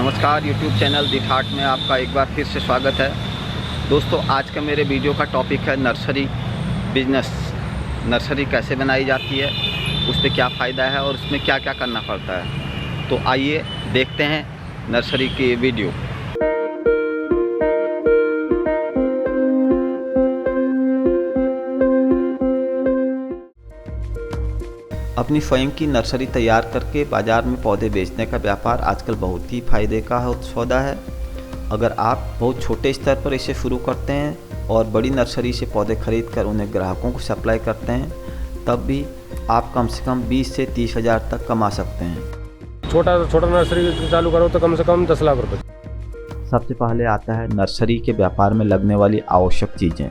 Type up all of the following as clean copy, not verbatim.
नमस्कार YouTube channel दी ठाट में आपका एक बार फिर से स्वागत है। दोस्तों, आज का मेरे वीडियो का टॉपिक है नर्सरी बिजनेस। नर्सरी कैसे बनाई जाती है, उस पर क्या फ़ायदा है और उसमें क्या क्या करना पड़ता है। तो आइए देखते हैं नर्सरी की वीडियो। अपनी स्वयं की नर्सरी तैयार करके बाज़ार में पौधे बेचने का व्यापार आजकल बहुत ही फायदे का सौदा है। अगर आप बहुत छोटे स्तर पर इसे शुरू करते हैं और बड़ी नर्सरी से पौधे खरीद कर उन्हें ग्राहकों को सप्लाई करते हैं, तब भी आप कम से कम 20 से 30 हज़ार तक कमा सकते हैं। छोटा नर्सरी चालू करो तो कम से कम 10 लाख रुपए। सबसे पहले आता है नर्सरी के व्यापार में लगने वाली आवश्यक चीज़ें।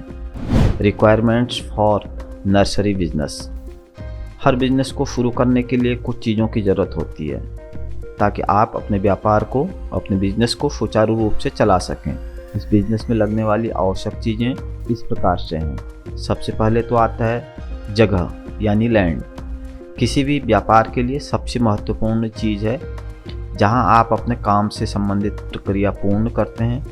Requirements for nursery business. Her business को शुरू करने के लिए कुछ चीज़ों की ज़रूरत होती है ताकि आप अपने व्यापार को, अपने बिजनेस को सुचारू रूप से चला सकें। इस बिजनेस में लगने वाली आवश्यक चीज़ें इस प्रकार से हैं। सबसे पहले तो आता है जगह यानी लैंड। किसी भी व्यापार के लिए सबसे महत्वपूर्ण चीज़ है जहां आप अपने काम से संबंधित प्रक्रिया पूर्ण करते हैं।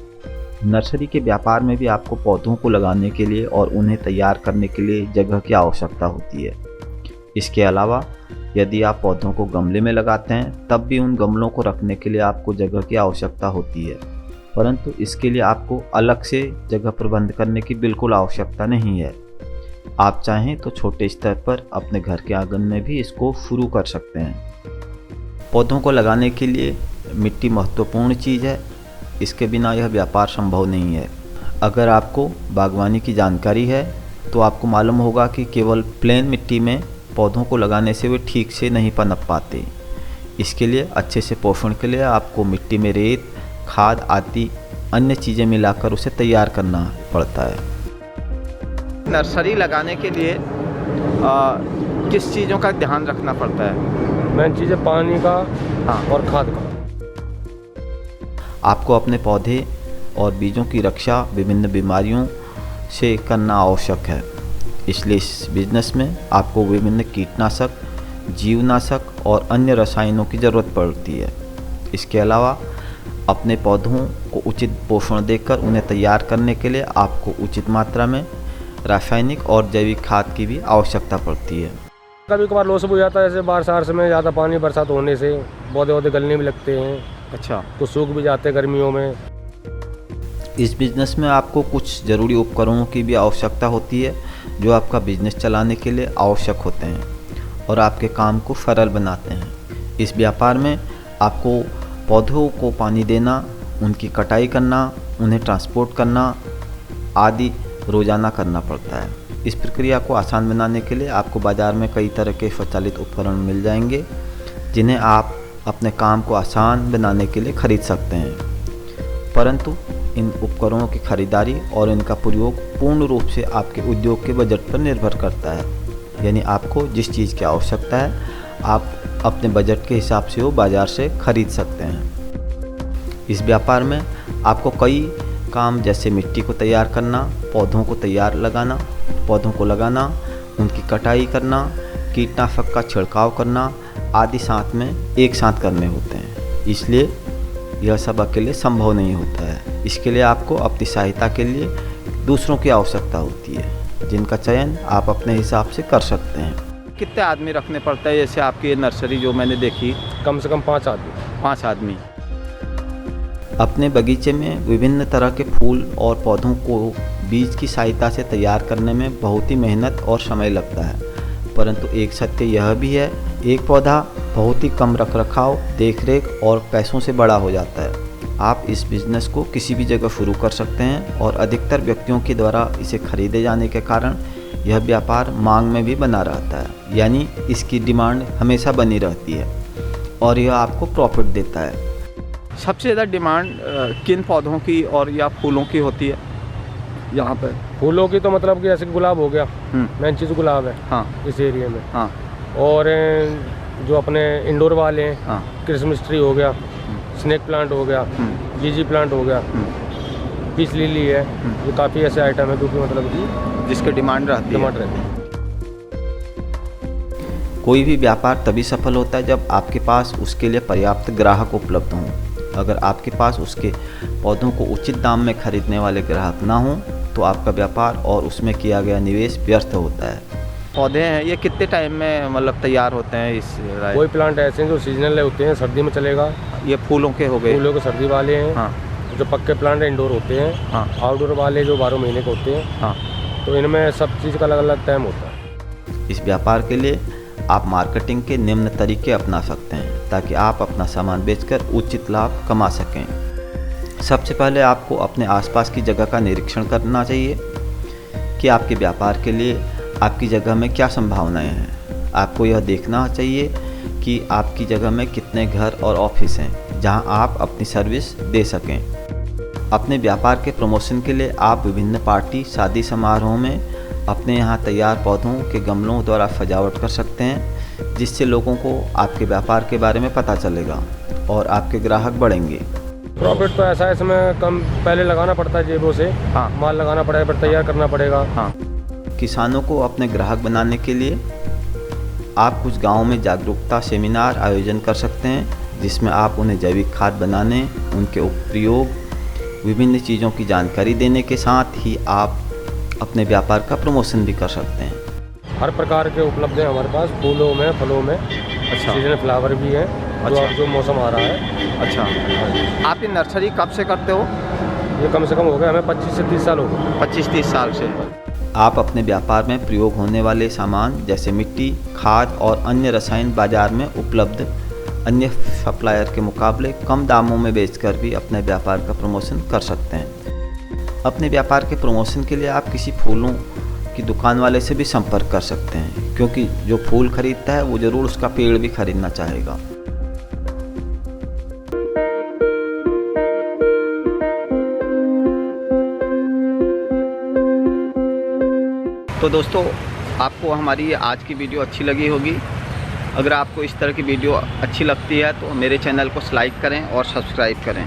नर्सरी के व्यापार में भी आपको पौधों को लगाने के लिए और उन्हें तैयार करने के लिए जगह की आवश्यकता होती है। इसके अलावा यदि आप पौधों को गमले में लगाते हैं तब भी उन गमलों को रखने के लिए आपको जगह की आवश्यकता होती है, परंतु इसके लिए आपको अलग से जगह प्रबंध करने की बिल्कुल आवश्यकता नहीं है। आप चाहें तो छोटे स्तर पर अपने घर के आंगन में भी इसको शुरू कर सकते हैं। पौधों को लगाने के लिए मिट्टी महत्वपूर्ण चीज़ है। इसके बिना यह व्यापार संभव नहीं है। अगर आपको बागवानी की जानकारी है तो आपको मालूम होगा कि केवल प्लेन मिट्टी में पौधों को लगाने से वे ठीक से नहीं पनप पाते। इसके लिए अच्छे से पोषण के लिए आपको मिट्टी में रेत, खाद आदि अन्य चीज़ें मिलाकर उसे तैयार करना पड़ता है। नर्सरी लगाने के लिए किस चीज़ों का ध्यान रखना पड़ता है? मेन चीज़ है पानी का और खाद का। आपको अपने पौधे और बीजों की रक्षा विभिन्न बीमारियों से करना आवश्यक है। इसलिए इस बिजनेस में आपको विभिन्न कीटनाशक, जीवनाशक और अन्य रसायनों की ज़रूरत पड़ती है। इसके अलावा अपने पौधों को उचित पोषण देकर उन्हें तैयार करने के लिए आपको उचित मात्रा में रासायनिक और जैविक खाद की भी आवश्यकता पड़ती है। कभी कभार लॉस हो जाता है, जैसे बारिश में ज़्यादा पानी बरसात होने से पौधे गलने भी लगते हैं। अच्छा, तो सूख भी जाते हैं गर्मियों में। इस बिज़नेस में आपको कुछ ज़रूरी उपकरणों की भी आवश्यकता होती है जो आपका बिजनेस चलाने के लिए आवश्यक होते हैं और आपके काम को सरल बनाते हैं। इस व्यापार में आपको पौधों को पानी देना, उनकी कटाई करना, उन्हें ट्रांसपोर्ट करना आदि रोज़ाना करना पड़ता है। इस प्रक्रिया को आसान बनाने के लिए आपको बाज़ार में कई तरह के स्वचालित उपकरण मिल जाएंगे जिन्हें आप अपने काम को आसान बनाने के लिए खरीद सकते हैं, परंतु इन उपकरणों की खरीदारी और इनका प्रयोग पूर्ण रूप से आपके उद्योग के बजट पर निर्भर करता है। यानी आपको जिस चीज़ की आवश्यकता है आप अपने बजट के हिसाब से वो बाज़ार से खरीद सकते हैं। इस व्यापार में आपको कई काम जैसे मिट्टी को तैयार करना, पौधों को लगाना, उनकी कटाई करना, कीटनाशक का छिड़काव करना आदि एक साथ करने होते हैं। इसलिए यह सब अकेले संभव नहीं होता है। इसके लिए आपको अपनी सहायता के लिए दूसरों की आवश्यकता होती है जिनका चयन आप अपने हिसाब से कर सकते हैं। कितने आदमी रखने पड़ता है? जैसे आपकी ये नर्सरी जो मैंने देखी, कम से कम 5 आदमी। 5 आदमी अपने बगीचे में विभिन्न तरह के फूल और पौधों को बीज की सहायता से तैयार करने में बहुत ही मेहनत और समय लगता है, परंतु एक सत्य यह भी है, एक पौधा बहुत ही कम रखरखाव, देखरेख और पैसों से बड़ा हो जाता है। आप इस बिज़नेस को किसी भी जगह शुरू कर सकते हैं और अधिकतर व्यक्तियों के द्वारा इसे खरीदे जाने के कारण यह व्यापार मांग में भी बना रहता है। यानी इसकी डिमांड हमेशा बनी रहती है और यह आपको प्रॉफिट देता है। सबसे ज़्यादा डिमांड किन पौधों की और या फूलों की होती है यहाँ पर? फूलों की तो मतलब कि जैसे गुलाब हो गया, मेन चीज़ गुलाब है। हाँ, इस एरिया में। हाँ, और जो अपने इंडोर वाले हैं, हाँ, क्रिसमस ट्री हो गया, स्नेक प्लांट हो गया, जीजी प्लांट हो गया, पीस लिली है। ये काफ़ी ऐसे आइटम है जो कि मतलब कि जिसकी डिमांड रहती है। कोई भी व्यापार तभी सफल होता है जब आपके पास उसके लिए पर्याप्त ग्राहक उपलब्ध हों। अगर आपके पास उसके पौधों को उचित दाम में खरीदने वाले ग्राहक ना हों तो आपका व्यापार और उसमें किया गया निवेश व्यर्थ होता है। पौधे हैं ये कितने टाइम में मतलब तैयार होते हैं? इस कोई प्लांट ऐसे हैं जो सीजनल होते हैं, सर्दी में चलेगा। ये फूलों के हो गए? फूलों के सर्दी वाले हैं। हाँ। जो पक्के प्लांट इंडोर होते हैं। हाँ। आउटडोर वाले जो 12 महीने के होते हैं। हाँ। तो इनमें सब चीज़ का अलग अलग टाइम होता है। इस व्यापार के लिए आप मार्केटिंग के निम्न तरीके अपना सकते हैं ताकि आप अपना सामान बेचकर उचित लाभ कमा सकें। सबसे पहले आपको अपने आसपास की जगह का निरीक्षण करना चाहिए कि आपके व्यापार के लिए आपकी जगह में क्या संभावनाएं हैं। आपको यह देखना चाहिए कि आपकी जगह में कितने घर और ऑफिस हैं जहां आप अपनी सर्विस दे सकें। अपने व्यापार के प्रमोशन के लिए आप विभिन्न पार्टी शादी समारोह में अपने यहाँ तैयार पौधों के गमलों द्वारा सजावट कर सकते हैं, जिससे लोगों को आपके व्यापार के बारे में पता चलेगा और आपके ग्राहक बढ़ेंगे। प्रॉफिट तो ऐसा है, इसमें कम पहले लगाना पड़ता है जेबों से। हाँ। माल लगाना पड़ेगा, फिर तैयार करना पड़ेगा। हाँ। किसानों को अपने ग्राहक बनाने के लिए आप कुछ गाँव में जागरूकता सेमिनार आयोजन कर सकते हैं, जिसमें आप उन्हें जैविक खाद बनाने, उनके उपयोग, विभिन्न चीज़ों की जानकारी देने के साथ ही आप अपने व्यापार का प्रमोशन भी कर सकते हैं। हर प्रकार के उपलब्ध हैं हमारे पास, फूलों में, फलों में। अच्छा। सीजनल फ्लावर भी हैं। अच्छा। जो मौसम आ रहा है। अच्छा। आप ये नर्सरी कब से करते हो? ये कम से कम हो गया हमें 25 से 30 साल हो गए। 25-30 साल से। आप अपने व्यापार में प्रयोग होने वाले सामान जैसे मिट्टी, खाद और अन्य रसायन बाजार में उपलब्ध अन्य सप्लायर के मुकाबले कम दामों में बेचकर भी अपने व्यापार का प्रमोशन कर सकते हैं। अपने व्यापार के प्रमोशन के लिए आप किसी फूलों की दुकान वाले से भी संपर्क कर सकते हैं, क्योंकि जो फूल खरीदता है वो ज़रूर उसका पेड़ भी खरीदना चाहेगा। तो दोस्तों, आपको हमारी आज की वीडियो अच्छी लगी होगी। अगर आपको इस तरह की वीडियो अच्छी लगती है तो मेरे चैनल को लाइक करें और सब्सक्राइब करें।